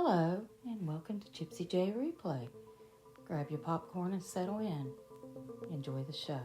Hello, and welcome to JypsyJI Replay. Grab your popcorn and settle in. Enjoy the show.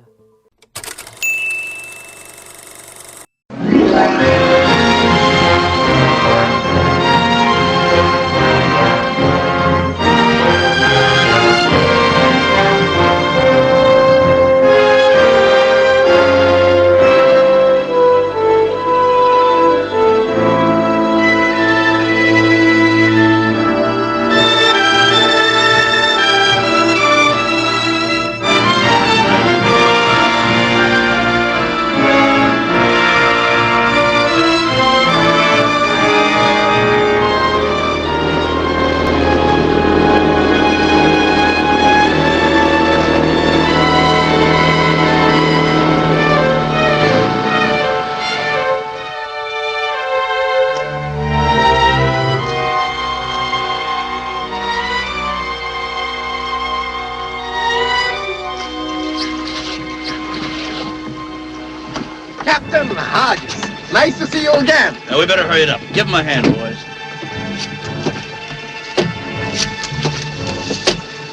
Captain Hodges, nice to see you again. Now, we better hurry it up. Give him a hand, boys.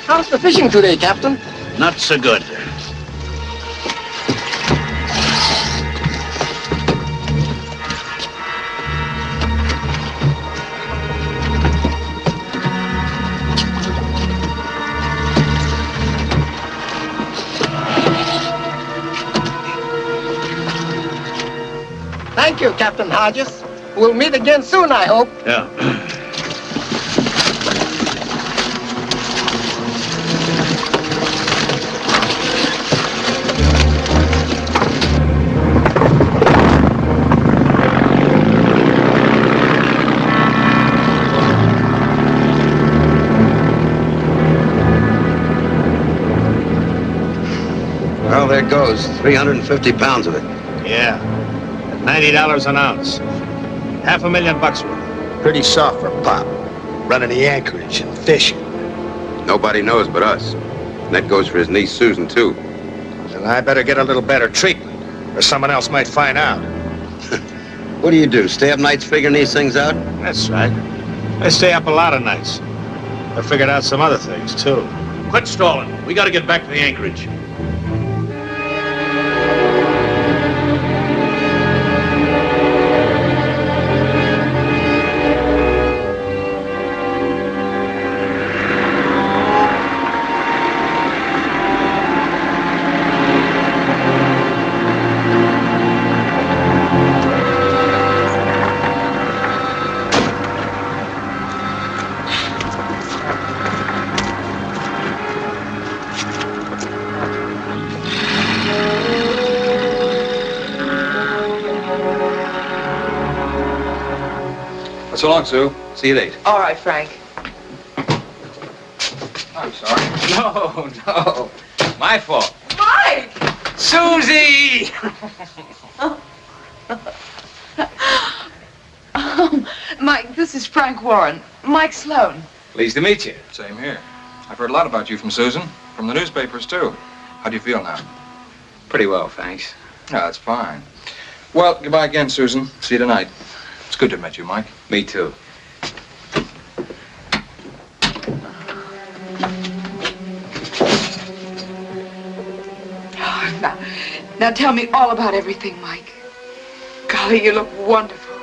How's the fishing today, Captain? Not so good. Thank you, Captain Hodges. We'll meet again soon, I hope. Yeah. Well, there goes. 350 pounds of it. Yeah. $90 an ounce. $500,000 worth. Pretty soft for Pop. Running the anchorage and fishing. Nobody knows but us. And that goes for his niece, Susan, too. Then I better get a little better treatment, or someone else might find out. What do? Stay up nights figuring these things out? That's right. I stay up a lot of nights. I figured out some other things, too. Quit stalling. We gotta get back to the anchorage. So long, Sue. See you at 8. All right, Frank. I'm sorry. No. My fault. Mike! Susie! Mike, this is Frank Warren. Mike Sloan. Pleased to meet you. Same here. I've heard a lot about you from Susan, from the newspapers, too. How do you feel now? Pretty well, thanks. Yeah, that's fine. Well, goodbye again, Susan. See you tonight. It's good to have met you, Mike. Me too. Now tell me all about everything, Mike. Golly, you look wonderful.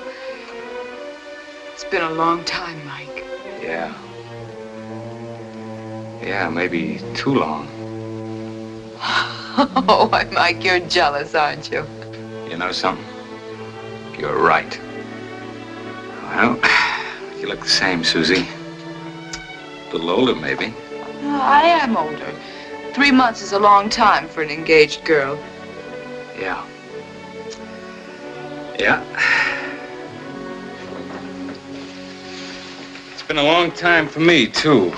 It's been a long time, Mike. Yeah. Yeah, maybe too long. Oh, Mike, you're jealous, aren't you? You know something? You're right. Well, you look the same, Susie. A little older, maybe. I am older. 3 months is a long time for an engaged girl. Yeah. Yeah. It's been a long time for me, too.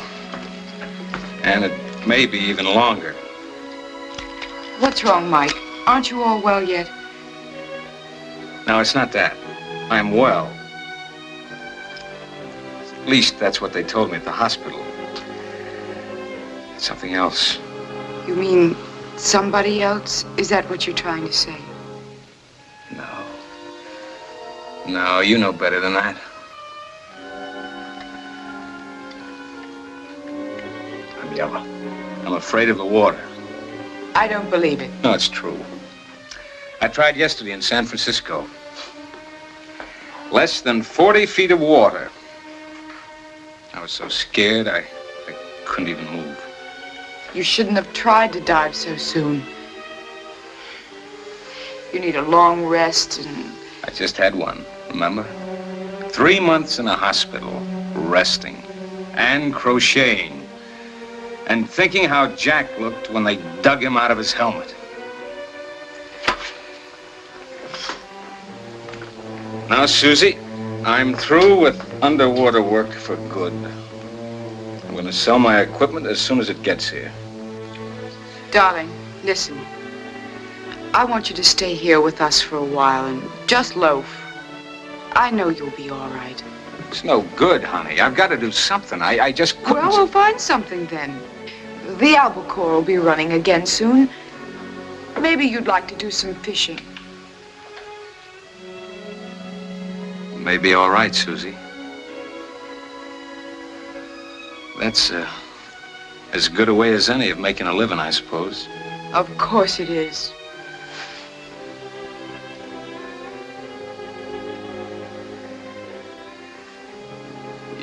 And it may be even longer. What's wrong, Mike? Aren't you all well yet? No, it's not that. I'm well. At least that's what they told me at the hospital. It's something else. You mean somebody else? Is that what you're trying to say? No. No, you know better than that. yellow. I'm afraid of the water. I don't believe it. No, it's true. I tried yesterday in San Francisco. Less than 40 feet of water. I was so scared, I couldn't even move. You shouldn't have tried to dive so soon. You need a long rest and... I just had one, remember? 3 months in a hospital, resting and crocheting and thinking how Jack looked when they dug him out of his helmet. Now, Susie, I'm through with underwater work for good. I'm going to sell my equipment as soon as it gets here. Darling, listen. I want you to stay here with us for a while and just loaf. I know you'll be all right. It's no good, honey. I've got to do something. I just couldn't... Well, we'll find something then. The albacore will be running again soon. Maybe you'd like to do some fishing. May be all right, Susie. That's as good a way as any of making a living, I suppose. Of course it is.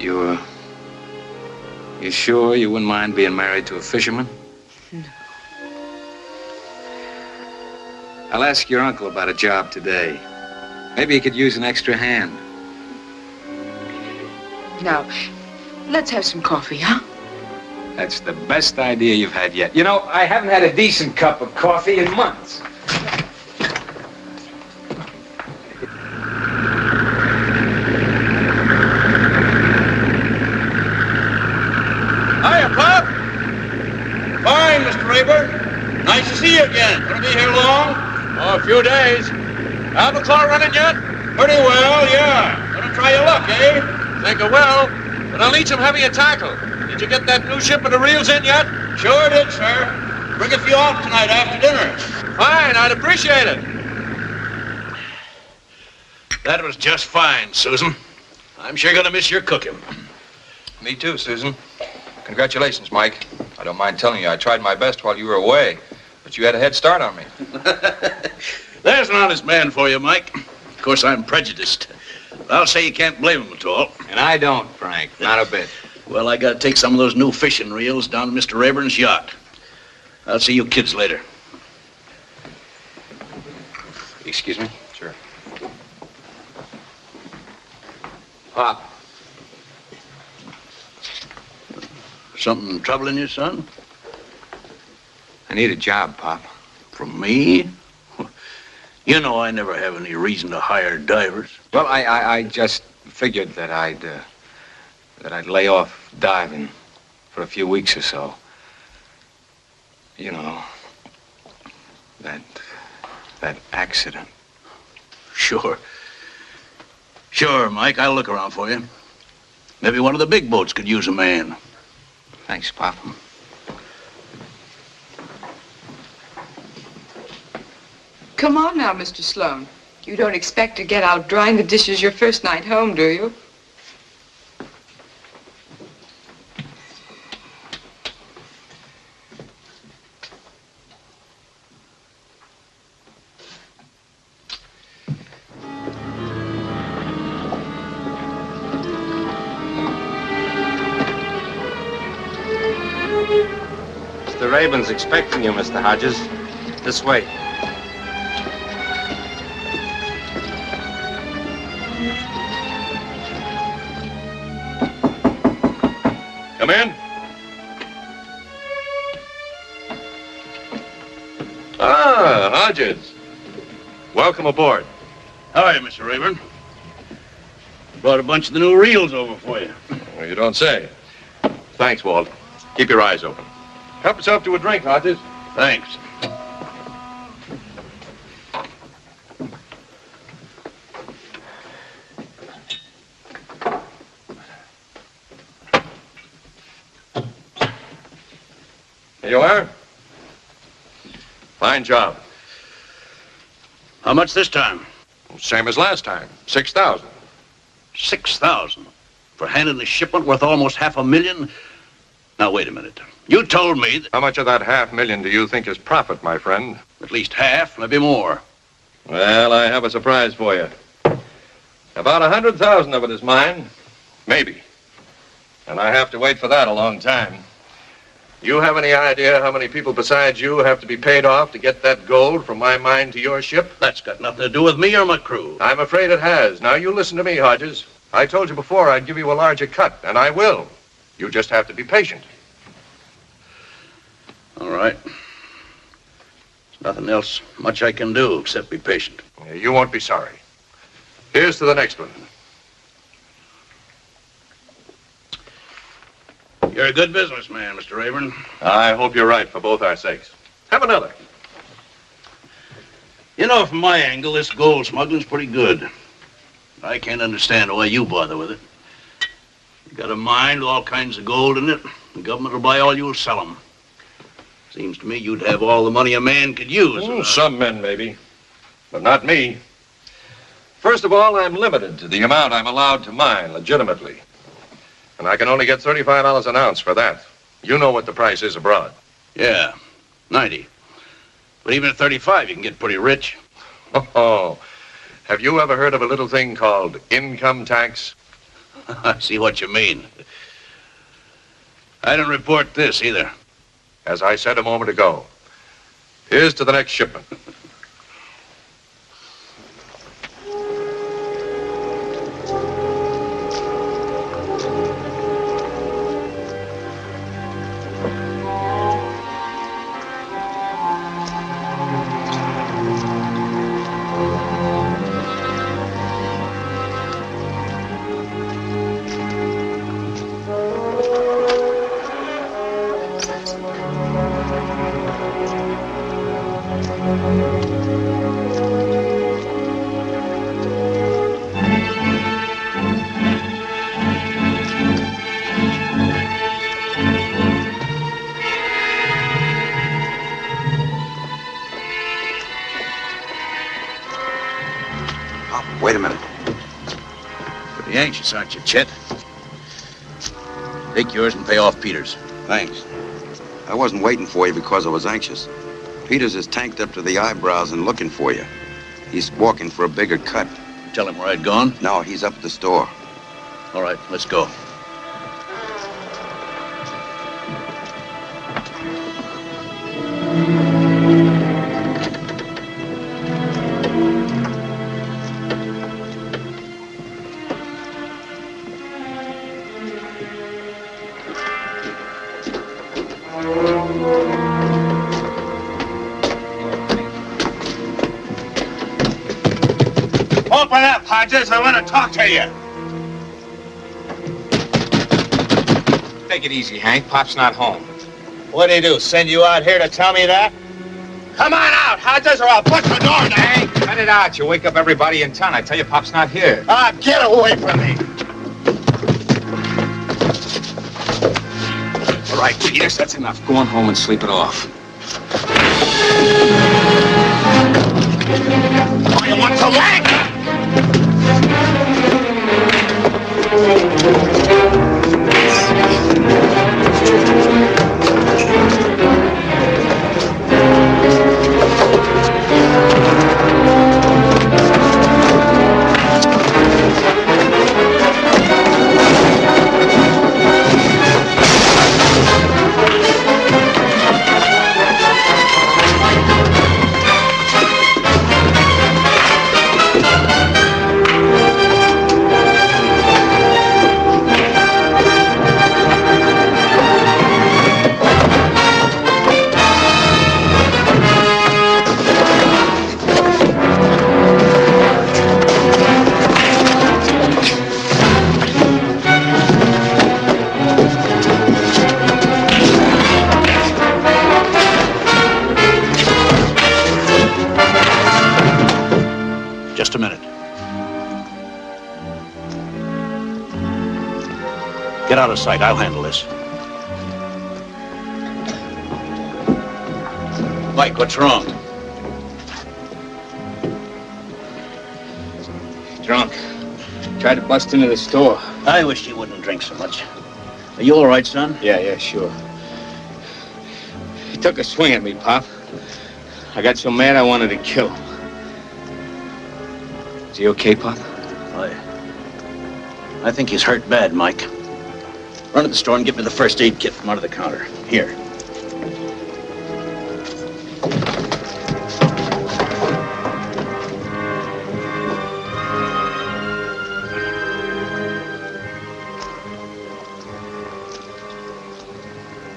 You sure you wouldn't mind being married to a fisherman? No. I'll ask your uncle about a job today. Maybe he could use an extra hand. Now, let's have some coffee, huh? That's the best idea you've had yet. You know, I haven't had a decent cup of coffee in months. Hiya, Pop. Fine, Mr. Rayburn. Nice to see you again. Gonna be here long? Oh, a few days. Albacore running yet? Pretty well, yeah. Gonna try your luck, eh? Think I will, but I'll need some heavier tackle. Did you get that new ship of the reels in yet? Sure did, sir. Bring a few off tonight after dinner. Fine, I'd appreciate it. That was just fine, Susan. I'm sure gonna miss your cooking. Me too, Susan. Congratulations, Mike. I don't mind telling you, I tried my best while you were away, but you had a head start on me. There's an honest man for you, Mike. Of course, I'm prejudiced. I'll say you can't blame him at all. And I don't, Frank. Not a bit. Well, I gotta take some of those new fishing reels down to Mr. Rayburn's yacht. I'll see you kids later. Excuse me? Sure. Pop. Something troubling you, son? I need a job, Pop. From me? You know I never have any reason to hire divers. Well, I just figured that I'd lay off diving for a few weeks or so. You know, that accident. Sure. Sure, Mike, I'll look around for you. Maybe one of the big boats could use a man. Thanks, Pop. Come on now, Mr. Sloan. You don't expect to get out drying the dishes your first night home, do you? Mr. Rayburn's expecting you, Mr. Hodges. This way. Come in. Ah, Hodges. Welcome aboard. How are you, Mr. Rayburn? Brought a bunch of the new reels over for you. Well, you don't say. Thanks, Walt. Keep your eyes open. Help yourself to a drink, Hodges. Thanks. Here you are. Fine job. How much this time? Same as last time. Now, wait a minute. You told me that How much of that $500,000 do you think is profit, my friend? at least half, maybe more. Well, I have a surprise for you. About 100,000 of it is mine. Maybe. And I have to wait for that a long time. You have any idea how many people besides you have to be paid off to get that gold from my mine to your ship? That's got nothing to do with me or my crew. I'm afraid it has. Now, you listen to me, Hodges. I told you before I'd give you a larger cut, and I will. You just have to be patient. All right. There's nothing else much I can do except be patient. You won't be sorry. Here's to the next one. You're a good businessman, Mr. Rayburn. I hope you're right for both our sakes. Have another. You know, from my angle, this gold smuggling's pretty good. I can't understand why you bother with it. You got a mine with all kinds of gold in it. The government will buy all you'll sell them. Seems to me you'd have all the money a man could use. Some men, maybe. But not me. First of all, I'm limited to the amount I'm allowed to mine legitimately. And I can only get $35 an ounce for that. You know what the price is abroad. Yeah, 90. But even at 35, you can get pretty rich. Oh, have you ever heard of a little thing called income tax? I see what you mean. I didn't report this either. As I said a moment ago, here's to the next shipment. Wait a minute. Pretty anxious, aren't you, Chet? Take yours and pay off Peter's. Thanks. I wasn't waiting for you because I was anxious. Peters is tanked up to the eyebrows and looking for you. He's walking for a bigger cut. Tell him where I'd gone? No, he's up at the store. All right, let's go. Open up, Hodges. I want to talk to you. Take it easy, Hank. Pop's not home. What'd he do, send you out here to tell me that? Come on out, Hodges, or I'll bust the door down. Hank, cut it out. You'll wake up everybody in town. I tell you, Pop's not here. Ah, get away from me. All right, Peters, that's enough. Go on home and sleep it off. Oh, you want to wank? Just a minute. Get out of sight. I'll handle this. Mike, what's wrong? Drunk. Tried to bust into the store. I wish you wouldn't drink so much. Are you all right, son? Yeah, sure. He took a swing at me, Pop. I got so mad I wanted to kill him. Is he okay, Pop? I think he's hurt bad, Mike. Run to the store and get me the first aid kit from under the counter. Here.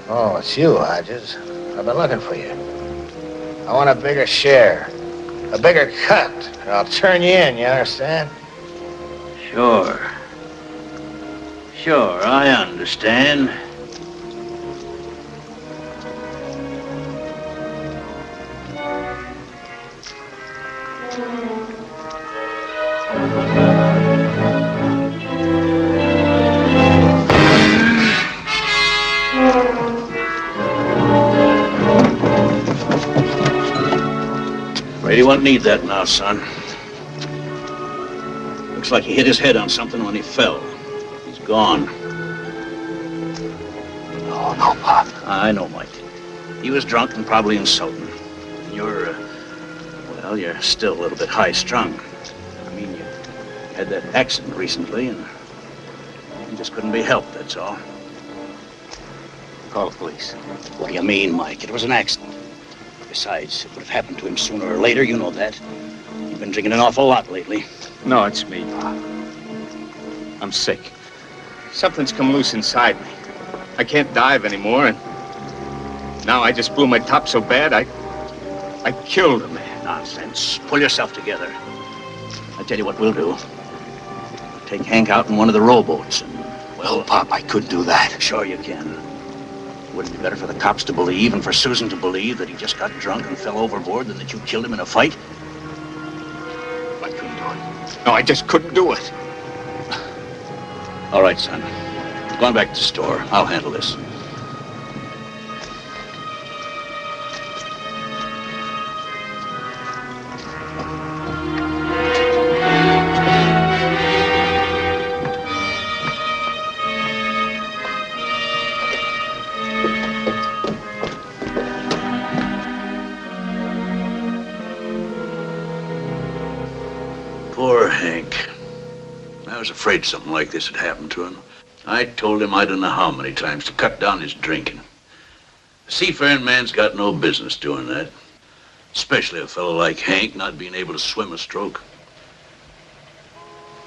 Oh, it's you, Hodges. I've been looking for you. I want a bigger share, a bigger cut, or I'll turn you in, you understand? Sure, I understand. Brady won't need that now, son. Looks like he hit his head on something when he fell. He's gone. Oh, no, Pop. I know, Mike. He was drunk and probably insulting. You're still a little bit high-strung. I mean, you had that accident recently, and you just couldn't be helped, that's all. Call the police. What do you mean, Mike? It was an accident. Besides, it would have happened to him sooner or later, you know that. You've been drinking an awful lot lately. No, it's me, Pop. I'm sick. Something's come loose inside me. I can't dive anymore, and now I just blew my top so bad, I killed a man. Nonsense. Pull yourself together. I tell you what we'll do. We'll take Hank out in one of the rowboats and, well, Pop, I could do that. Sure you can. Wouldn't it be better for the cops to believe and for Susan to believe that he just got drunk and fell overboard than that you killed him in a fight? I couldn't do it. No, I just couldn't do it. All right, son. Go on back to the store. I'll handle this. Poor Hank. I was afraid something like this had happened to him. I told him I don't know how many times to cut down his drinking. A seafaring man's got no business doing that. Especially a fellow like Hank not being able to swim a stroke.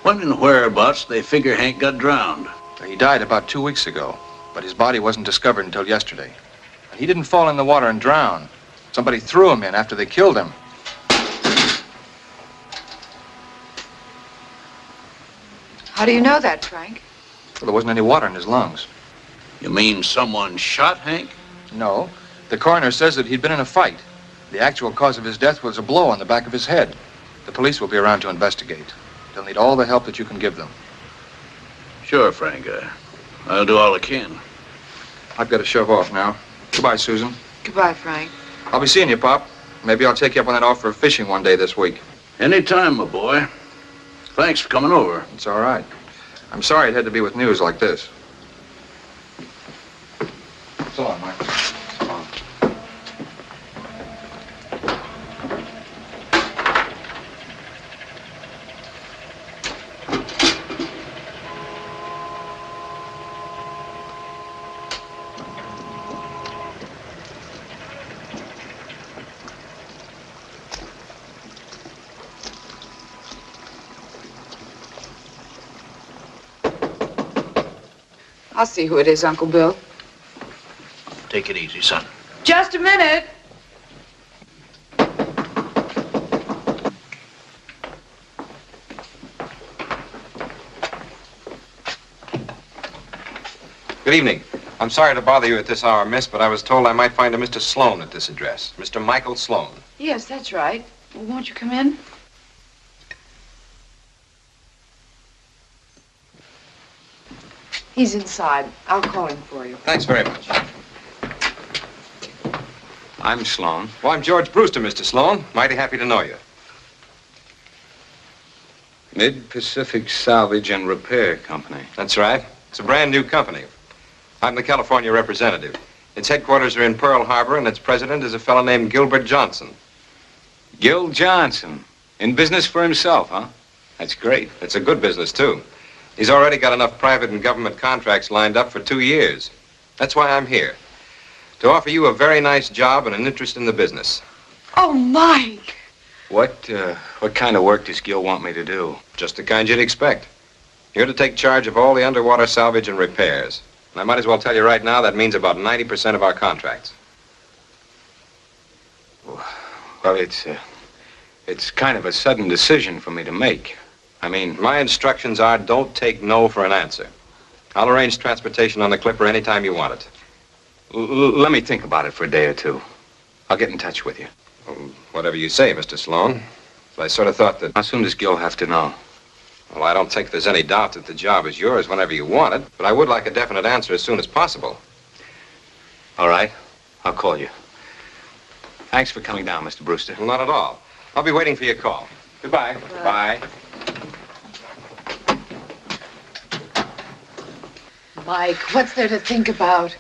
When and whereabouts they figure Hank got drowned? He died about 2 weeks ago, but his body wasn't discovered until yesterday. And he didn't fall in the water and drown. Somebody threw him in after they killed him. How do you know that, Frank? Well, there wasn't any water in his lungs. You mean someone shot Hank? No. The coroner says that he'd been in a fight. The actual cause of his death was a blow on the back of his head. The police will be around to investigate. They'll need all the help that you can give them. Sure, Frank. I'll do all I can. I've got to shove off now. Goodbye, Susan. Goodbye, Frank. I'll be seeing you, Pop. Maybe I'll take you up on that offer of fishing one day this week. Anytime, my boy. Thanks for coming over. It's all right. I'm sorry it had to be with news like this. So long, Mike. So long. I'll see who it is, Uncle Bill. Take it easy, son. Just a minute. Good evening. I'm sorry to bother you at this hour, miss, but I was told I might find a Mr. Sloan at this address. Mr. Michael Sloan. Yes, that's right. Well, won't you come in? He's inside. I'll call him for you. Thanks very much. I'm Sloan. Well, I'm George Brewster, Mr. Sloan. Mighty happy to know you. Mid-Pacific Salvage and Repair Company. That's right. It's a brand new company. I'm the California representative. Its headquarters are in Pearl Harbor, and its president is a fellow named Gilbert Johnson. Gil Johnson. In business for himself, huh? That's great. It's a good business, too. He's already got enough private and government contracts lined up for 2 years. That's why I'm here. To offer you a very nice job and an interest in the business. Oh, Mike! What kind of work does Gil want me to do? Just the kind you'd expect. You're to take charge of all the underwater salvage and repairs. And I might as well tell you right now, that means about 90% of our contracts. Well, it's kind of a sudden decision for me to make. I mean, my instructions are don't take no for an answer. I'll arrange transportation on the Clipper anytime you want it. Let me think about it for a day or two. I'll get in touch with you. Well, whatever you say, Mr. Sloan. But I sort of thought that... How soon does Gil have to know? Well, I don't think there's any doubt that the job is yours whenever you want it, but I would like a definite answer as soon as possible. All right. I'll call you. Thanks for coming down, Mr. Brewster. Well, not at all. I'll be waiting for your call. Goodbye. Bye. Mike, what's there to think about?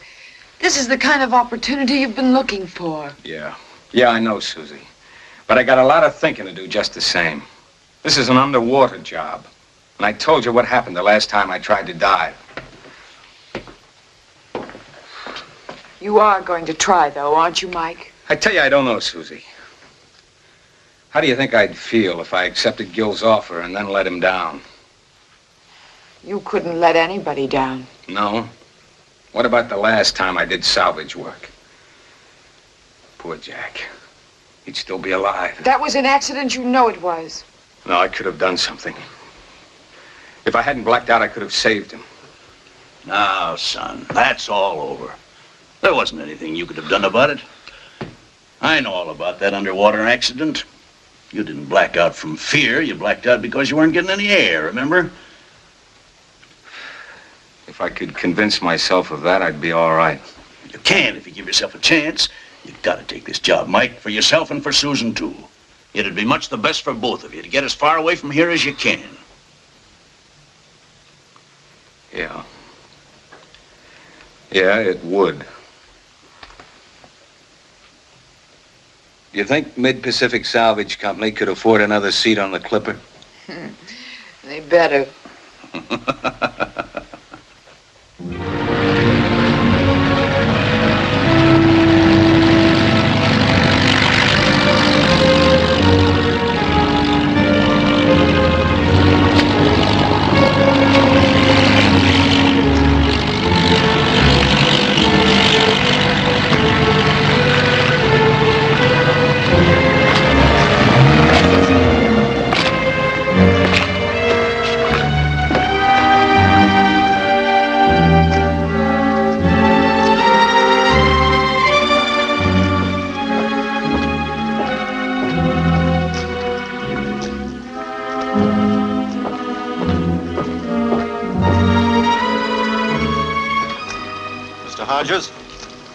This is the kind of opportunity you've been looking for. Yeah, I know, Susie. But I got a lot of thinking to do just the same. This is an underwater job. And I told you what happened the last time I tried to dive. You are going to try, though, aren't you, Mike? I tell you, I don't know, Susie. How do you think I'd feel if I accepted Gil's offer and then let him down? You couldn't let anybody down. No? What about the last time I did salvage work? Poor Jack. He'd still be alive. That was an accident, you know it was. No, I could have done something. If I hadn't blacked out, I could have saved him. Now, son, that's all over. There wasn't anything you could have done about it. I know all about that underwater accident. You didn't black out from fear. You blacked out because you weren't getting any air, remember? If I could convince myself of that, I'd be all right. You can if you give yourself a chance. You've got to take this job, Mike, for yourself and for Susan, too. It'd be much the best for both of you to get as far away from here as you can. Yeah. Yeah, it would. You think Mid-Pacific Salvage Company could afford another seat on the Clipper? They better. Hodges?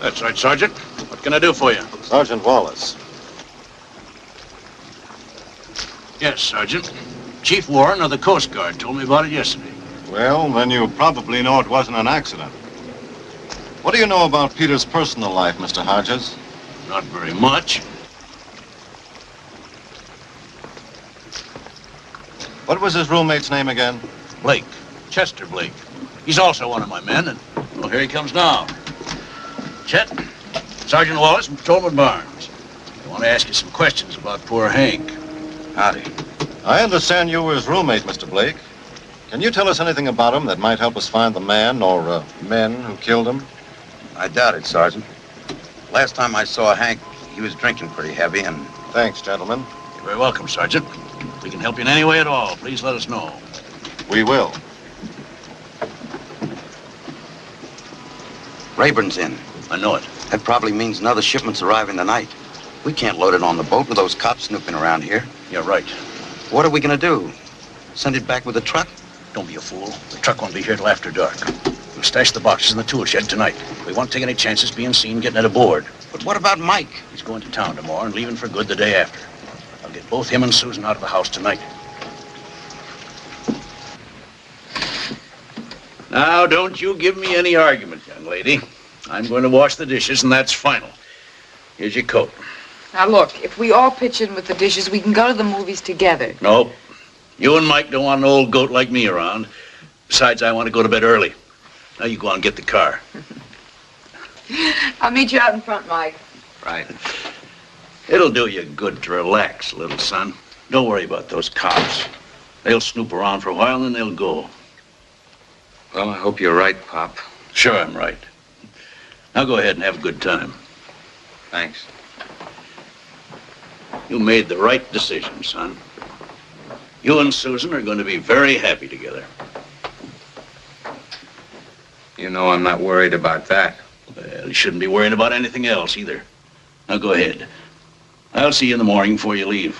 That's right, Sergeant. What can I do for you? Sergeant Wallace. Yes, Sergeant. Chief Warren of the Coast Guard told me about it yesterday. Well, then you probably know it wasn't an accident. What do you know about Peter's personal life, Mr. Hodges? Not very much. What was his roommate's name again? Blake. Chester Blake. He's also one of my men, and, well, here he comes now. Chet, Sergeant Wallace from Patrolman Barnes. I want to ask you some questions about poor Hank. Howdy. I understand you were his roommate, Mr. Blake. Can you tell us anything about him that might help us find the man or men who killed him? I doubt it, Sergeant. Last time I saw Hank, he was drinking pretty heavy and... Thanks, gentlemen. You're very welcome, Sergeant. If we can help you in any way at all, please let us know. We will. Rayburn's in. I know it. That probably means another shipment's arriving tonight. We can't load it on the boat with those cops snooping around here. You're right. What are we gonna do? Send it back with the truck? Don't be a fool. The truck won't be here till after dark. We'll stash the boxes in the tool shed tonight. We won't take any chances being seen getting it aboard. But what about Mike? He's going to town tomorrow and leaving for good the day after. I'll get both him and Susan out of the house tonight. Now, don't you give me any argument, young young lady. I'm going to wash the dishes, and that's final. Here's your coat. Now, look, if we all pitch in with the dishes, we can go to the movies together. No. You and Mike don't want an old goat like me around. Besides, I want to go to bed early. Now you go on and get the car. I'll meet you out in front, Mike. Right. It'll do you good to relax, little son. Don't worry about those cops. They'll snoop around for a while, and then they'll go. Well, I hope you're right, Pop. Sure, I'm right. Now go ahead and have a good time. Thanks. You made the right decision, son. You and Susan are going to be very happy together. You know I'm not worried about that. Well, you shouldn't be worrying about anything else either. Now go ahead. I'll see you in the morning before you leave.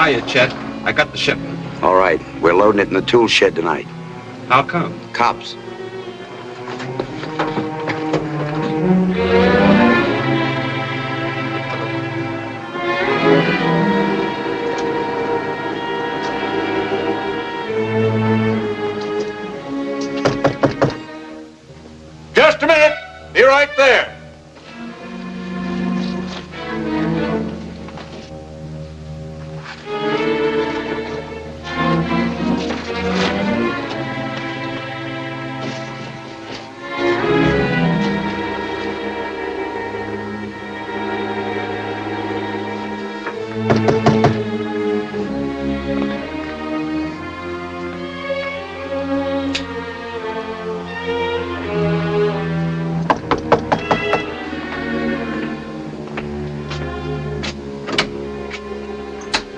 Hiya, Chet. I got the shipment. All right. We're loading it in the tool shed tonight. How come? Cops. Just a minute. Be right there.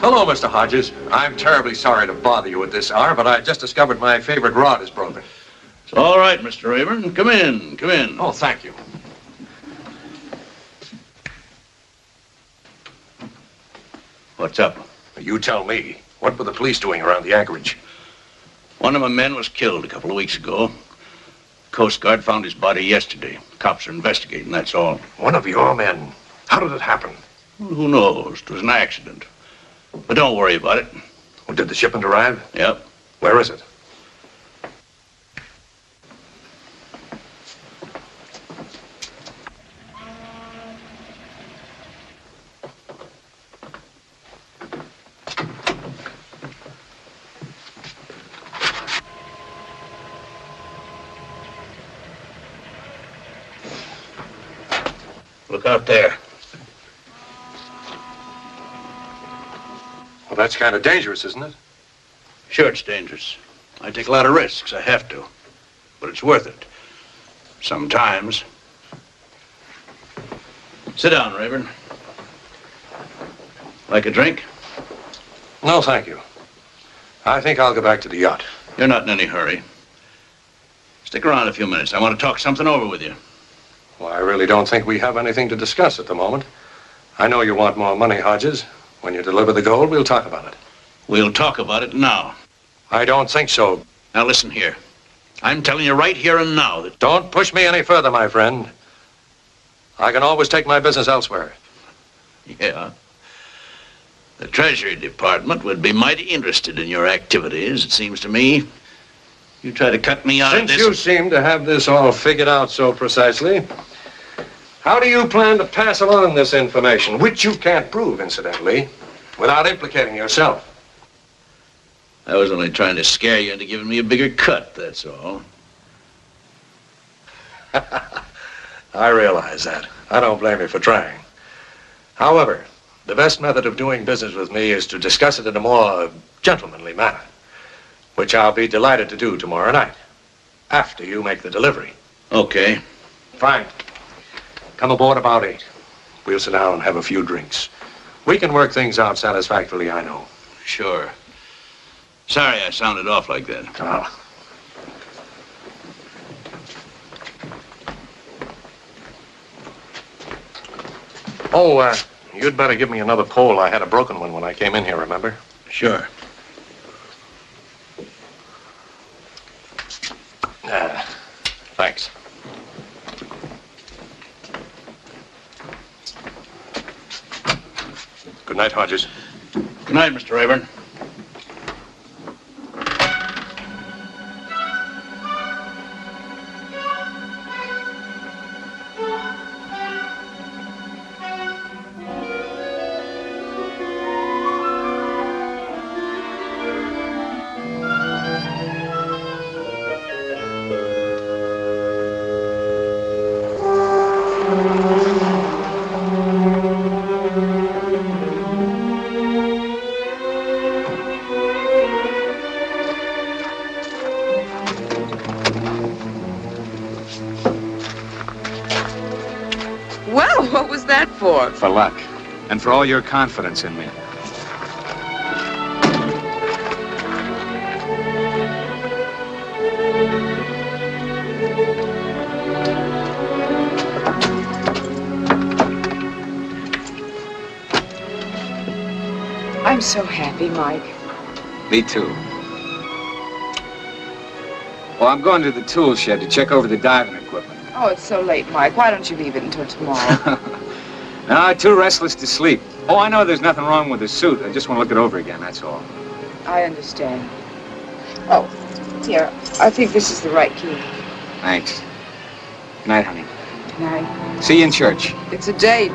Hello, Mr. Hodges. I'm terribly sorry to bother you at this hour, but I just discovered my favorite rod is broken. It's all right, Mr. Rayburn. Come in, come in. Oh, thank you. What's up? You tell me. What were the police doing around the anchorage? One of my men was killed a couple of weeks ago. Coast Guard found his body yesterday. Cops are investigating, that's all. One of your men. How did it happen? Well, who knows? It was an accident. But don't worry about it. Well, did the shipment arrive? Yep. Where is it? Look out there. Well, that's kind of dangerous, isn't it? Sure, it's dangerous. I take a lot of risks. I have to. But it's worth it. Sometimes. Sit down, Rayburn. Like a drink? No, thank you. I think I'll go back to the yacht. You're not in any hurry. Stick around a few minutes. I want to talk something over with you. Well, I really don't think we have anything to discuss at the moment. I know you want more money, Hodges. When you deliver the gold, we'll talk about it. We'll talk about it now. I don't think so. Now listen here. I'm telling you right here and now that... Don't push me any further, my friend. I can always take my business elsewhere. Yeah. The Treasury Department would be mighty interested in your activities, it seems to me. You try to cut me out of Since this... you seem to have this all figured out so precisely, how do you plan to pass along this information, which you can't prove, incidentally, without implicating yourself? I was only trying to scare you into giving me a bigger cut, that's all. I realize that. I don't blame you for trying. However, the best method of doing business with me is to discuss it in a more gentlemanly manner, which I'll be delighted to do tomorrow night, after you make the delivery. Okay. Fine. Come aboard about 8. We'll sit down and have a few drinks. We can work things out satisfactorily, I know. Sure. Sorry I sounded off like that. Oh. Oh, you'd better give me another pole. I had a broken one when I came in here, remember? Sure. Thanks. Good night, Hodges. Good night, Mr. Rayburn. Well, what was that for? For luck. And for all your confidence in me. I'm so happy, Mike. Me too. Well, I'm going to the tool shed to check over the diving equipment. Oh, it's so late, Mike. Why don't you leave it until tomorrow? No, I'm too restless to sleep. Oh, I know there's nothing wrong with the suit. I just want to look it over again, that's all. I understand. Oh, here. I think this is the right key. Thanks. Good night, honey. Good night. See you in church. It's a date.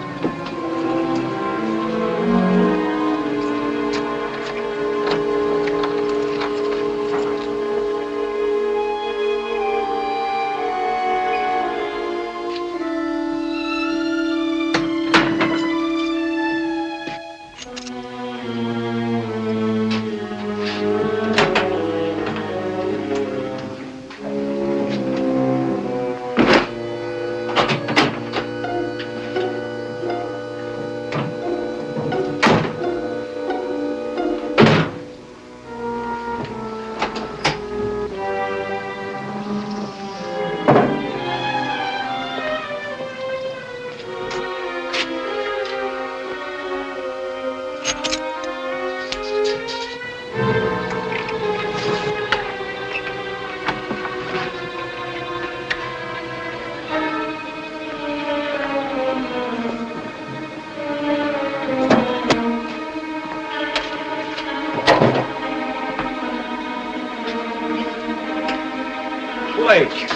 Blake!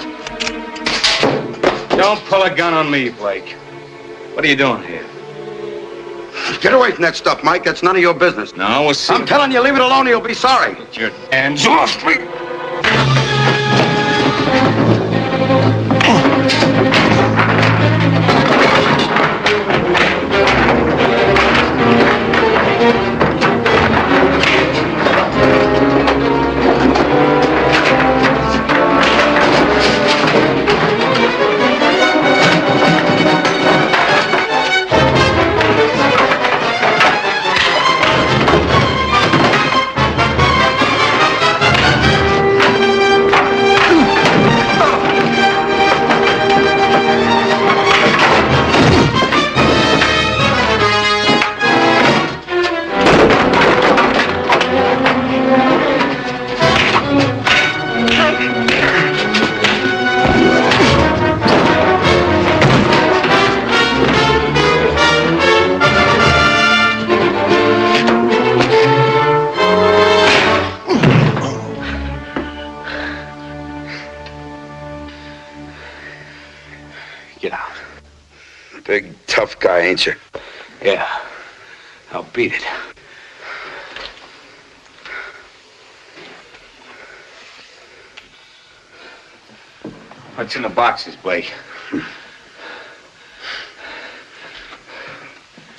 Don't pull a gun on me, Blake. What are you doing here? Get away from that stuff, Mike. That's none of your business. No, we'll see. I'm telling you, leave it alone or you'll be sorry. Get your hands off me! Get out. Big, tough guy, ain't you? Yeah. I'll beat it. What's in the boxes, Blake?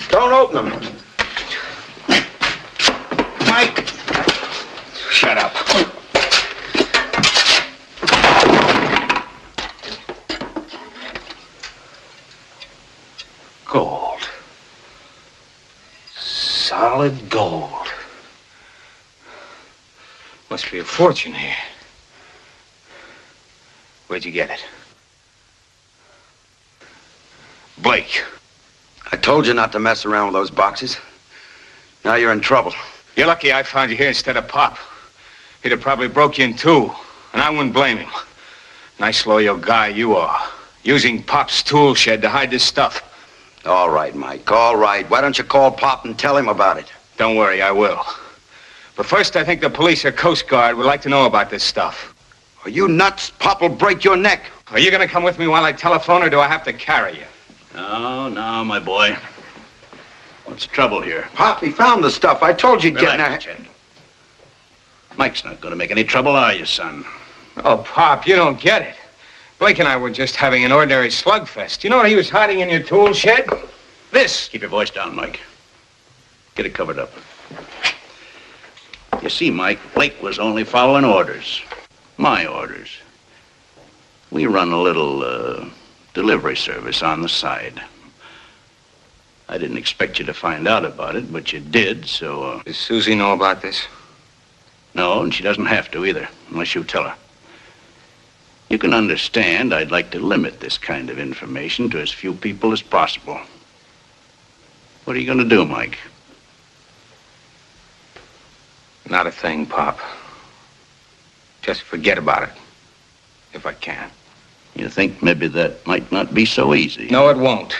Don't open them. solid gold. Must be a fortune here. Where'd you get it? Blake. I told you not to mess around with those boxes. Now you're in trouble. You're lucky I found you here instead of Pop. He'd have probably broke you in two, and I wouldn't blame him. Nice loyal guy you are. Using Pop's tool shed to hide this stuff. All right, Mike, all right. Why don't you call Pop and tell him about it? Don't worry, I will. But first, I think the police or Coast Guard would like to know about this stuff. Are you nuts? Pop will break your neck. Are you going to come with me while I telephone, or do I have to carry you? No, my boy. What's the trouble here? Pop, he found the stuff. I told you, Relax, Chet. Mike's not going to make any trouble, are you, son? Oh, Pop, you don't get it. Blake and I were just having an ordinary slugfest. You know what he was hiding in your tool shed? This. Keep your voice down, Mike. Get it covered up. You see, Mike, Blake was only following orders. My orders. We run a little, delivery service on the side. I didn't expect you to find out about it, but you did, so, Does Susie know about this? No, and she doesn't have to either, unless you tell her. You can understand I'd like to limit this kind of information to as few people as possible. What are you going to do, Mike? Not a thing, Pop. Just forget about it, if I can. You think maybe that might not be so easy? No, it won't.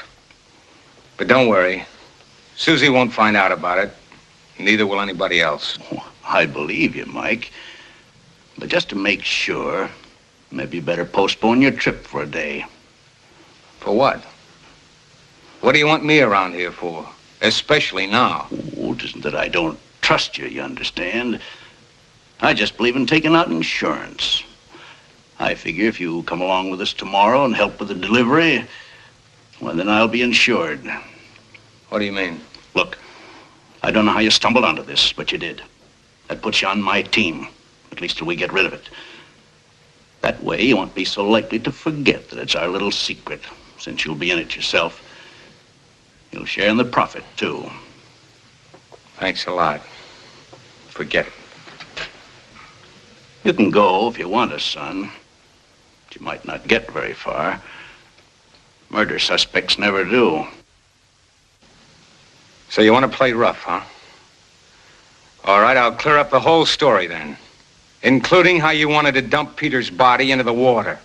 But don't worry. Susie won't find out about it. Neither will anybody else. Oh, I believe you, Mike. But just to make sure, maybe you better postpone your trip for a day. For what? What do you want me around here for? Especially now. Oh, it isn't that I don't trust you, you understand. I just believe in taking out insurance. I figure if you come along with us tomorrow and help with the delivery, well, then I'll be insured. What do you mean? Look, I don't know how you stumbled onto this, but you did. That puts you on my team, at least till we get rid of it. That way, you won't be so likely to forget that it's our little secret, since you'll be in it yourself. You'll share in the profit, too. Thanks a lot. Forget it. You can go if you want us, son. But you might not get very far. Murder suspects never do. So you want to play rough, huh? All right, I'll clear up the whole story then. Including how you wanted to dump Peter's body into the water.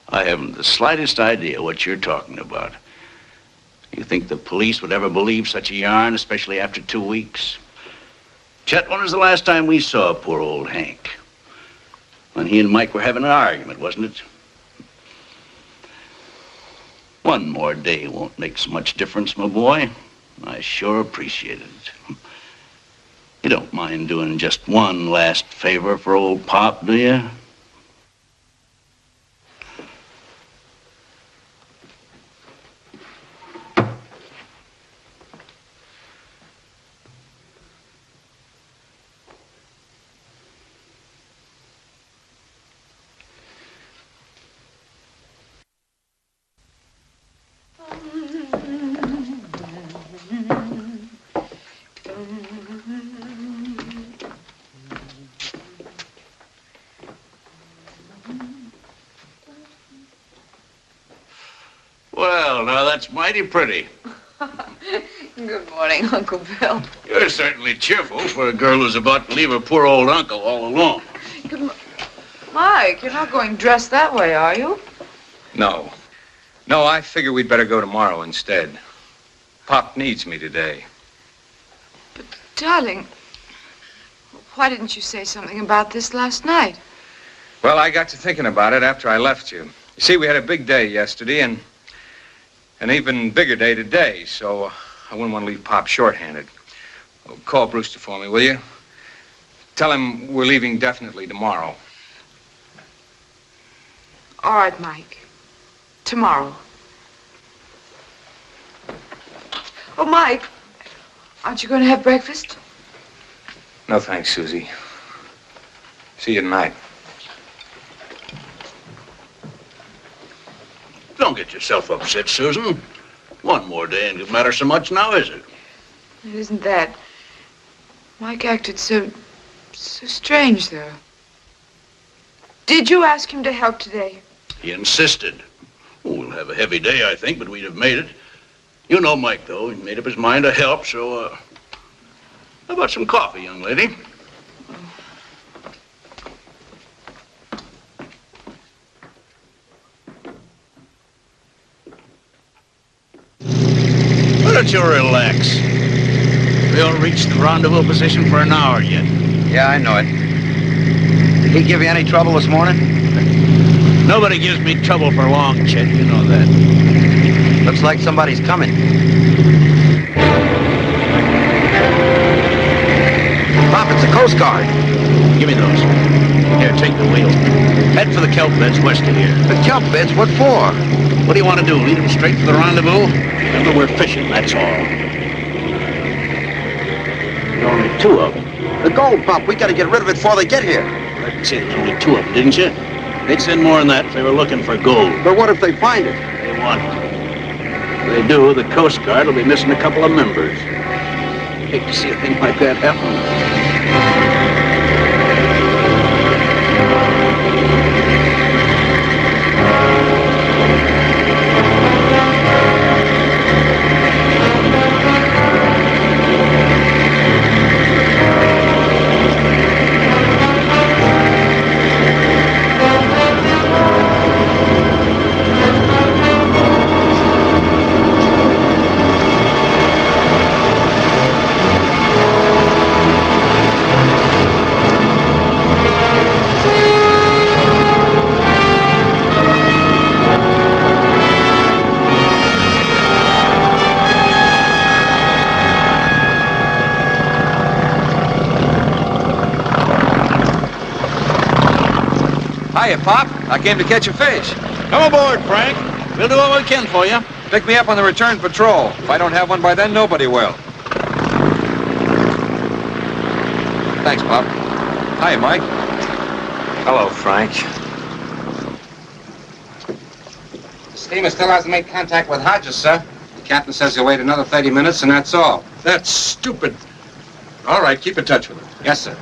I haven't the slightest idea what you're talking about. You think the police would ever believe such a yarn, especially after 2 weeks? Chet, when was the last time we saw poor old Hank? When he and Mike were having an argument, wasn't it? One more day won't make so much difference, my boy. I sure appreciate it. You don't mind doing just one last favor for old Pop, do you? Well, now that's mighty pretty. Good morning, Uncle Bill. You're certainly cheerful for a girl who's about to leave her poor old uncle all alone. Mike, you're not going dressed that way, are you? No. No, I figure we'd better go tomorrow instead. Pop needs me today. But, darling, why didn't you say something about this last night? Well, I got to thinking about it after I left you. You see, we had a big day yesterday and an even bigger day today, so I wouldn't want to leave Pop shorthanded. Oh, call Brewster for me, will you? Tell him we're leaving definitely tomorrow. All right, Mike. Tomorrow. Oh, Mike, aren't you going to have breakfast? No, thanks, Susie. See you tonight. Don't get yourself upset, Susan. One more day ain't gonna matter so much now, is it? It isn't that. Mike acted so strange, though. Did you ask him to help today? He insisted. Oh, we'll have a heavy day, I think, but we'd have made it. You know Mike, though. He made up his mind to help, so, how about some coffee, young lady? Why don't you relax? We haven't reached the rendezvous position for an hour yet. Yeah, I know it. Did he give you any trouble this morning? Nobody gives me trouble for long, Chet. You know that. Looks like somebody's coming. Pop, it's the Coast Guard. Give me those. Here, take the wheel. Head for the kelp beds west of here. The kelp beds? What for? What do you want to do? Lead them straight to the rendezvous? Remember, we're fishing, that's all. There are only two of them. The gold, Pop. We gotta get rid of it before they get here. I didn't say there's only two of them, didn't you? They'd send more than that if they were looking for gold. But what if they find it? They want it. If they do, the Coast Guard will be missing a couple of members. Hate to see a thing like that happen. Hiya, Pop. I came to catch a fish. Come aboard, Frank. We'll do what we can for you. Pick me up on the return patrol. If I don't have one by then, nobody will. Thanks, Pop. Hiya, Mike. Hello, Frank. The steamer still hasn't made contact with Hodges, sir. The captain says he'll wait another 30 minutes, and that's all. That's stupid. All right, keep in touch with him. Yes, sir.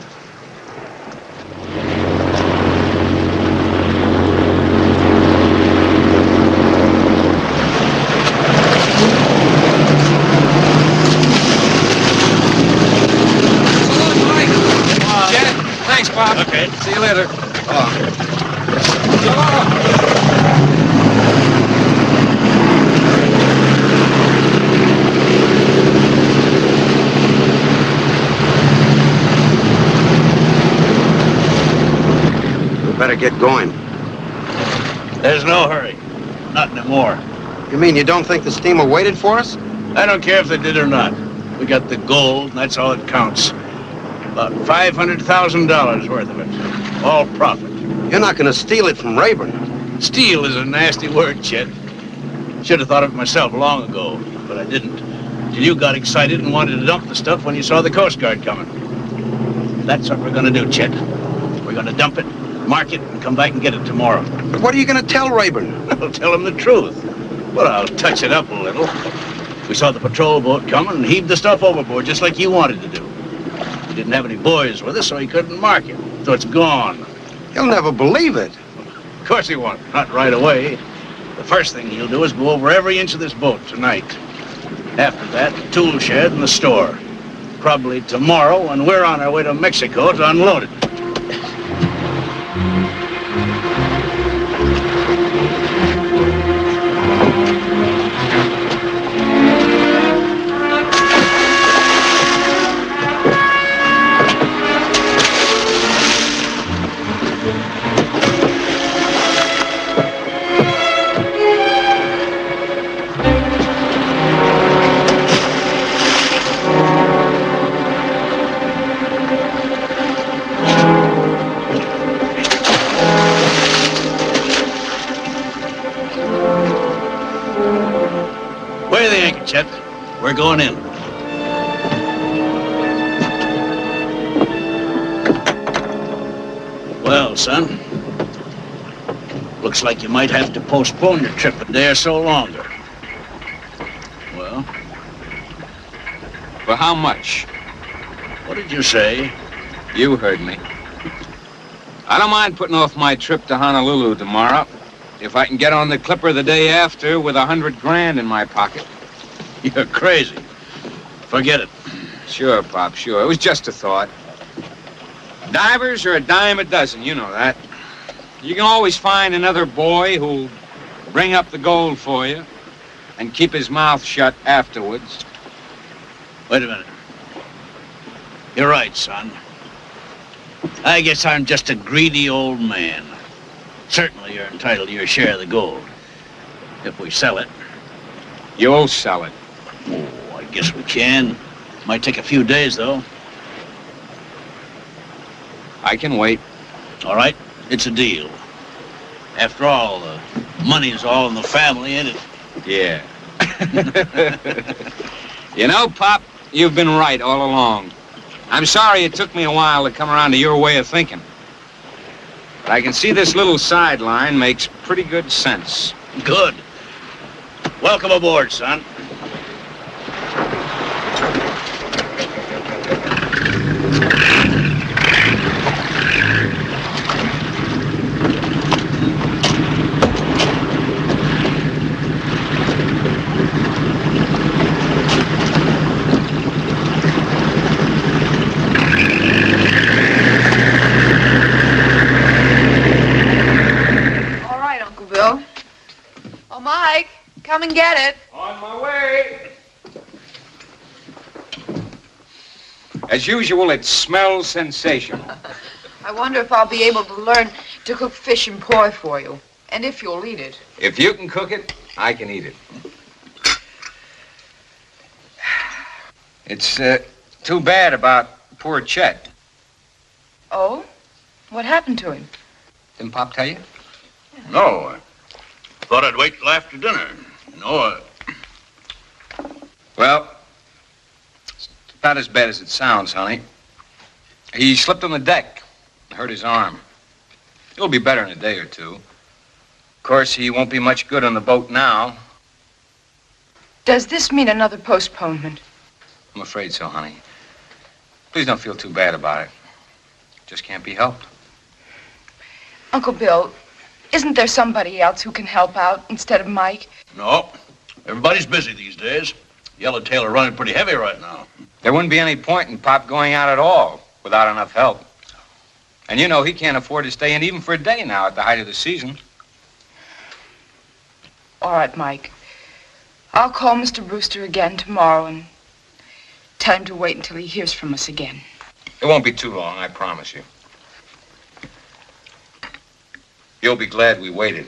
Thanks, Pop. Okay. See you later. We better get going. There's no hurry. Not anymore. You mean you don't think the steamer waited for us? I don't care if they did or not. We got the gold, and that's all that counts. About $500,000 worth of it. All profit. You're not gonna steal it from Rayburn. Steal is a nasty word, Chet. Should have thought of it myself long ago, but I didn't. Till you got excited and wanted to dump the stuff when you saw the Coast Guard coming. That's what we're gonna do, Chet. We're gonna dump it, mark it, and come back and get it tomorrow. But what are you gonna tell Rayburn? I'll tell him the truth. Well, I'll touch it up a little. We saw the patrol boat coming and heaved the stuff overboard just like you wanted to do. We didn't have any boys with us, so he couldn't mark it. So it's gone. He'll never believe it. Of course he won't. Not right away. The first thing he'll do is go over every inch of this boat tonight. After that, the tool shed and the store. Probably tomorrow when we're on our way to Mexico to unload it. Weigh the anchor, Chet. We're going in. Well, son, looks like you might have to postpone your trip a day or so longer. Well, For how much? What did you say? You heard me. I don't mind putting off my trip to Honolulu tomorrow if I can get on the Clipper the day after with $100,000 in my pocket. You're crazy. Forget it. Sure, Pop, sure. It was just a thought. Divers are a dime a dozen, you know that. You can always find another boy who'll bring up the gold for you and keep his mouth shut afterwards. Wait a minute. You're right, son. I guess I'm just a greedy old man. Certainly you're entitled to your share of the gold. If we sell it. You'll sell it. Oh, I guess we can. Might take a few days, though. I can wait. All right, it's a deal. After all, the money's all in the family, ain't it? Yeah. You know, Pop, you've been right all along. I'm sorry it took me a while to come around to your way of thinking. But I can see this little sideline makes pretty good sense. Good. Welcome aboard, son. Come and get it. On my way. As usual, it smells sensational. I wonder if I'll be able to learn to cook fish and poi for you. And if you'll eat it. If you can cook it, I can eat it. It's too bad about poor Chet. Oh? What happened to him? Didn't Pop tell you? No. I thought I'd wait till after dinner. Well, it's not as bad as it sounds, honey. He slipped on the deck, hurt his arm. He'll be better in a day or two. Of course, he won't be much good on the boat now. Does this mean another postponement? I'm afraid so, honey. Please don't feel too bad about it. Just can't be helped. Uncle Bill, isn't there somebody else who can help out instead of Mike? No. Everybody's busy these days. Yellowtail are running pretty heavy right now. There wouldn't be any point in Pop going out at all without enough help. And you know he can't afford to stay in even for a day now at the height of the season. All right, Mike. I'll call Mr. Brewster again tomorrow and tell him to wait until he hears from us again. It won't be too long, I promise you. You'll be glad we waited.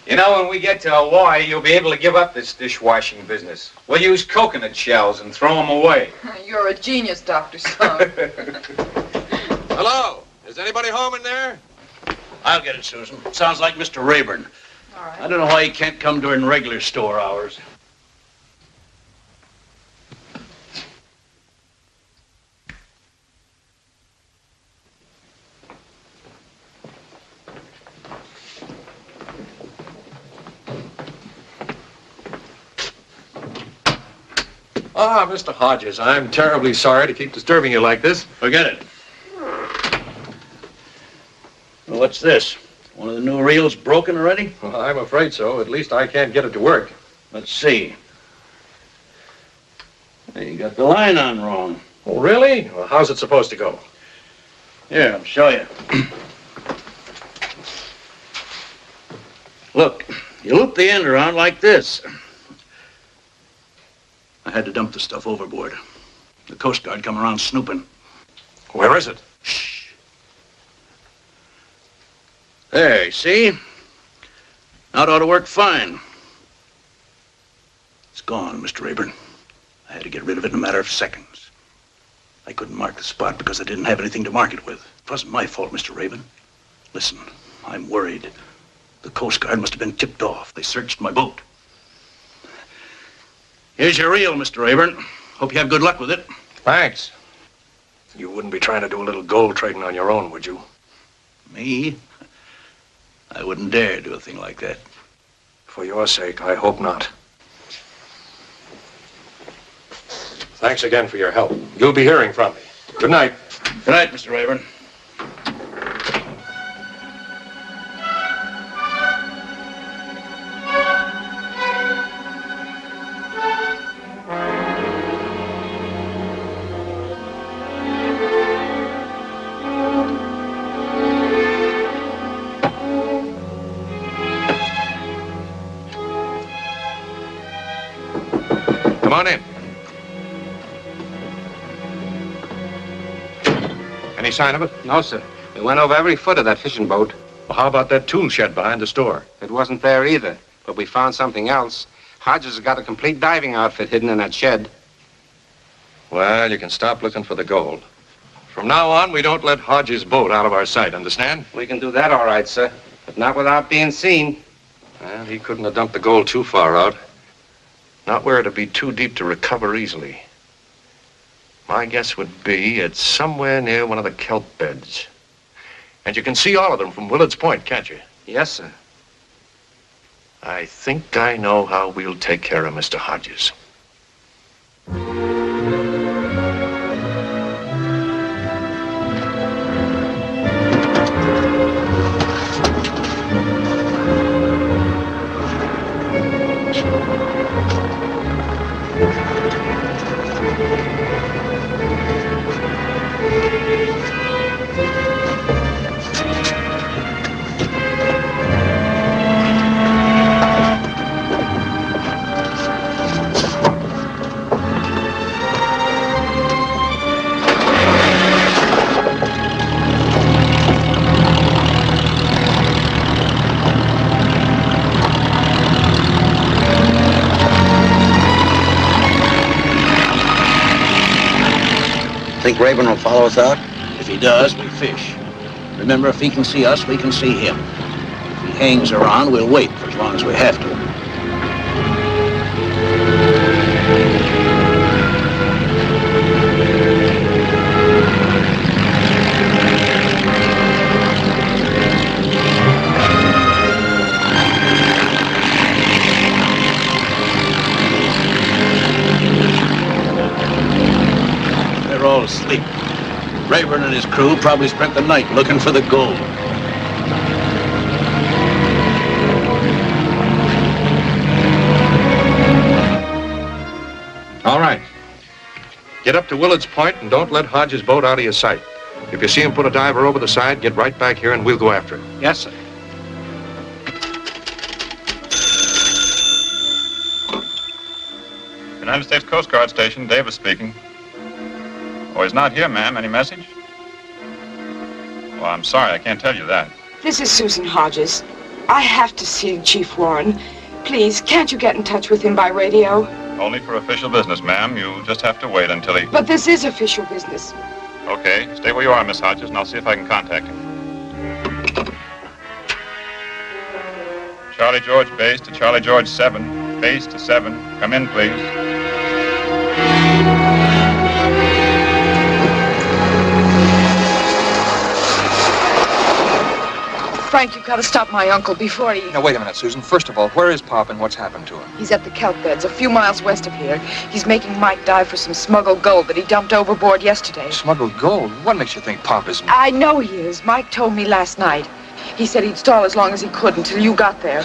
You know, when we get to Hawaii, you'll be able to give up this dishwashing business. We'll use coconut shells and throw them away. You're a genius, Dr. Stone. Hello? Is anybody home in there? I'll get it, Susan. Sounds like Mr. Rayburn. All right. I don't know why he can't come during regular store hours. Ah, Mr. Hodges, I'm terribly sorry to keep disturbing you like this. Forget it. Well, what's this? One of the new reels broken already? Well, I'm afraid so. At least I can't get it to work. Let's see. Hey, you got the line on wrong. Oh, really? Well, how's it supposed to go? Here, I'll show you. Look, you loop the end around like this. I had to dump the stuff overboard. The Coast Guard come around snooping. Where is it? Shh. There, see? Now it ought to work fine. It's gone, Mr. Rayburn. I had to get rid of it in a matter of seconds. I couldn't mark the spot because I didn't have anything to mark it with. It wasn't my fault, Mr. Rayburn. Listen, I'm worried. The Coast Guard must have been tipped off. They searched my boat. Here's your reel, Mr. Rayburn. Hope you have good luck with it. Thanks. You wouldn't be trying to do a little gold trading on your own, would you? Me? I wouldn't dare do a thing like that. For your sake, I hope not. Thanks again for your help. You'll be hearing from me. Good night. Good night, Mr. Rayburn. Come on in. Any sign of it? No, sir. We went over every foot of that fishing boat. Well, how about that tool shed behind the store? It wasn't there either, but we found something else. Hodges has got a complete diving outfit hidden in that shed. Well, you can stop looking for the gold. From now on, we don't let Hodges' boat out of our sight, understand? We can do that all right, sir, but not without being seen. Well, he couldn't have dumped the gold too far out. Not where it'd be too deep to recover easily. My guess would be it's somewhere near one of the kelp beds. And you can see all of them from Willard's Point, can't you? Yes, sir. I think I know how we'll take care of Mr. Hodges. Think Rayburn will follow us out? If he does, we fish. Remember, if he can see us, we can see him. If he hangs around, we'll wait for as long as we have to. They're all asleep. Rayburn and his crew probably spent the night looking for the gold. All right. Get up to Willard's Point and don't let Hodges' boat out of your sight. If you see him put a diver over the side, get right back here and we'll go after him. Yes, sir. United States Coast Guard Station, Davis speaking. Oh, he's not here, ma'am. Any message? Well, I'm sorry, I can't tell you that. This is Susan Hodges. I have to see Chief Warren. Please, can't you get in touch with him by radio? Only for official business, ma'am. You'll just have to wait until he... But this is official business. Okay, stay where you are, Miss Hodges, and I'll see if I can contact him. Charlie George base to Charlie George 7. Base to 7. Come in, please. Frank, you've got to stop my uncle before he... Now, wait a minute, Susan. First of all, where is Pop and what's happened to him? He's at the kelp beds, a few miles west of here. He's making Mike dive for some smuggled gold that he dumped overboard yesterday. Smuggled gold? What makes you think Pop isn't... I know he is. Mike told me last night. He said he'd stall as long as he could until you got there.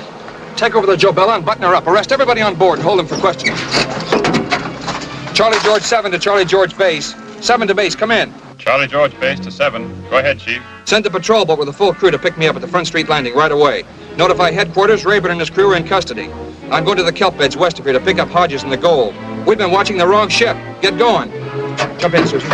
Take over the Jobella and button her up. Arrest everybody on board and hold them for questioning. Charlie George 7 to Charlie George base. 7 to base, come in. Charlie George base to 7. Go ahead, Chief. Send the patrol boat with a full crew to pick me up at the Front Street Landing right away. Notify headquarters, Rayburn and his crew are in custody. I'm going to the kelp beds west of here to pick up Hodges and the gold. We've been watching the wrong ship. Get going. Jump in, Susan.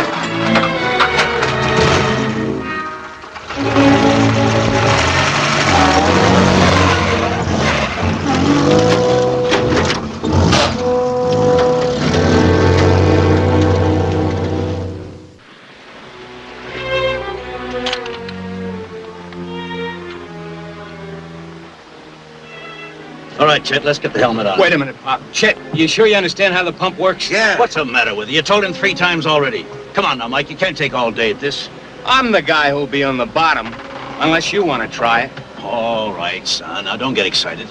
All right, Chet, let's get the helmet on. Wait a minute, Pop. Chet, you sure you understand how the pump works? Yeah. What's the matter with you? You told him 3 times already. Come on now, Mike. You can't take all day at this. I'm the guy who'll be on the bottom, unless you want to try it. All right, son. Now, don't get excited.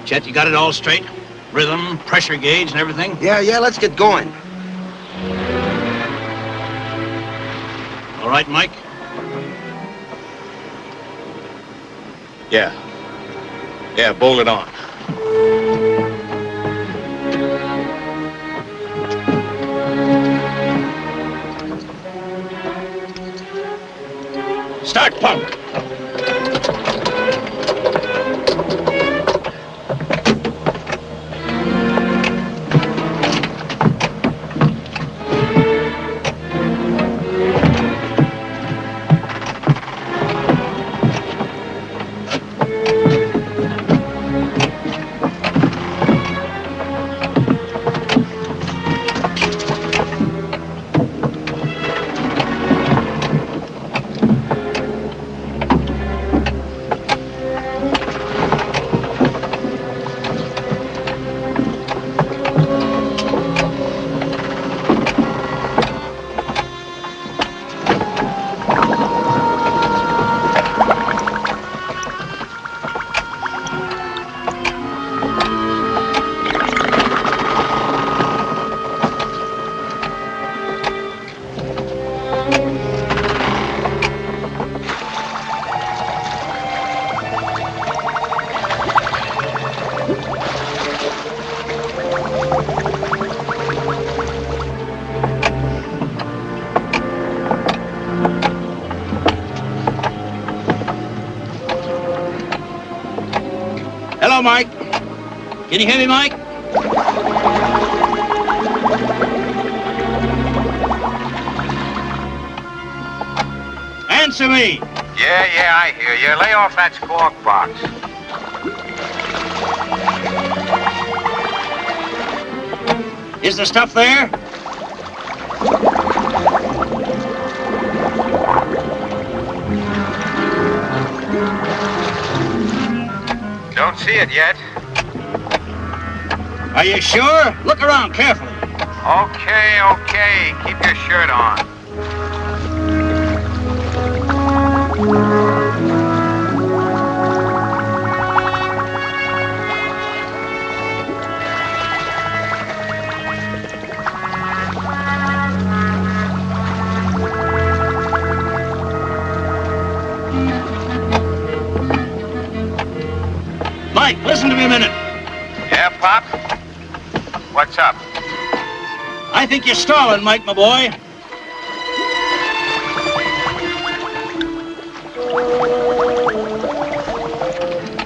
Chet, you got it all straight? Rhythm, pressure gauge, and everything? Yeah, let's get going. All right, Mike? Yeah. Yeah, bolt it on. Start pump. Hello, Mike. Can you hear me, Mike? Answer me. Yeah, I hear you. Lay off that squawk box. Is the stuff there? Don't see it yet. Are you sure? Look around carefully. Okay. Keep your shirt on. Mike, listen to me a minute. Yeah, Pop? What's up? I think you're stalling, Mike, my boy.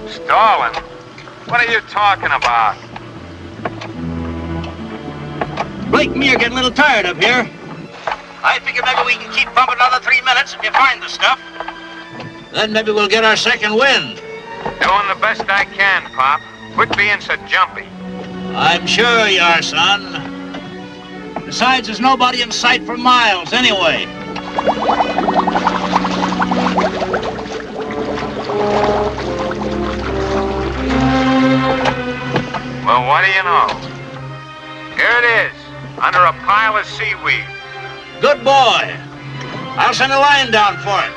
Stalling? What are you talking about? Blake and me are getting a little tired up here. I figure maybe we can keep pumping another 3 minutes if you find the stuff. Then maybe we'll get our second wind. Doing the best I can, Pop. Quit being so jumpy. I'm sure you are, son. Besides, there's nobody in sight for miles anyway. Well, what do you know? Here it is, under a pile of seaweed. Good boy. I'll send a line down for it.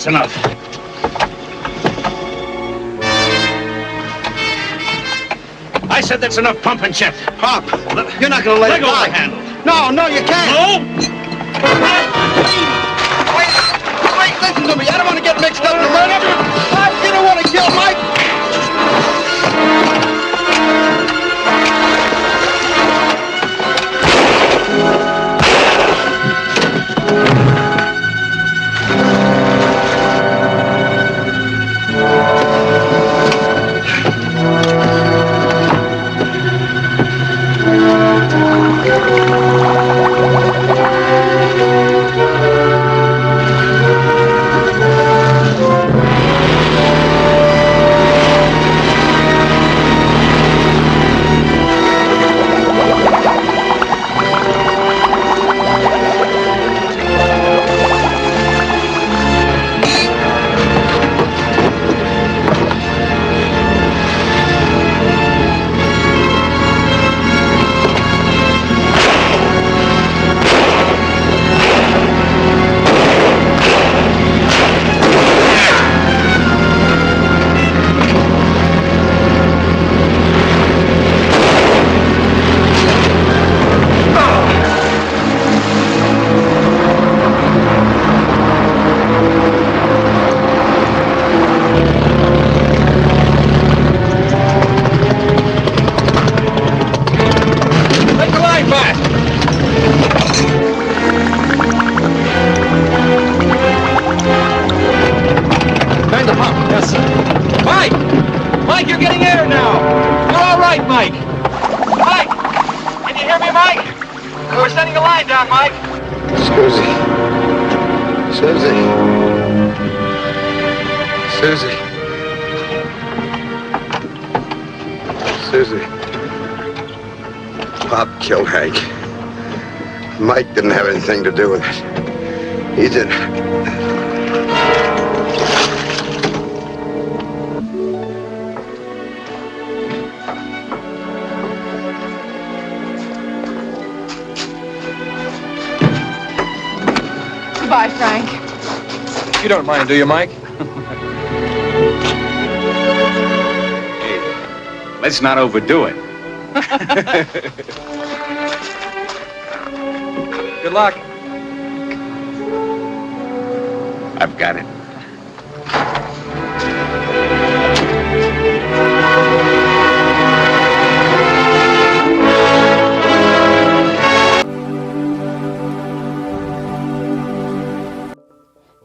that's enough. I said that's enough pumping, Chet. Pop, you're not gonna let Let it go die. of the handle. No, you can't. No! Wait, listen to me. I don't want to get mixed up in the murder. You don't want to kill Mike. Mike, you're getting air now. You're all right, Mike. Mike, can you hear me, Mike? We're sending a line down, Mike. Susie. Pop killed Hank. Mike didn't have anything to do with it. He did. Goodbye, Frank. You don't mind, do you, Mike? Hey, let's not overdo it. Good luck. I've got it.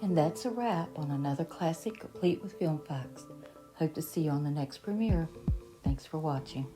And that's a wrap on another classic complete with film facts. Hope to see you on the next premiere. Thanks for watching.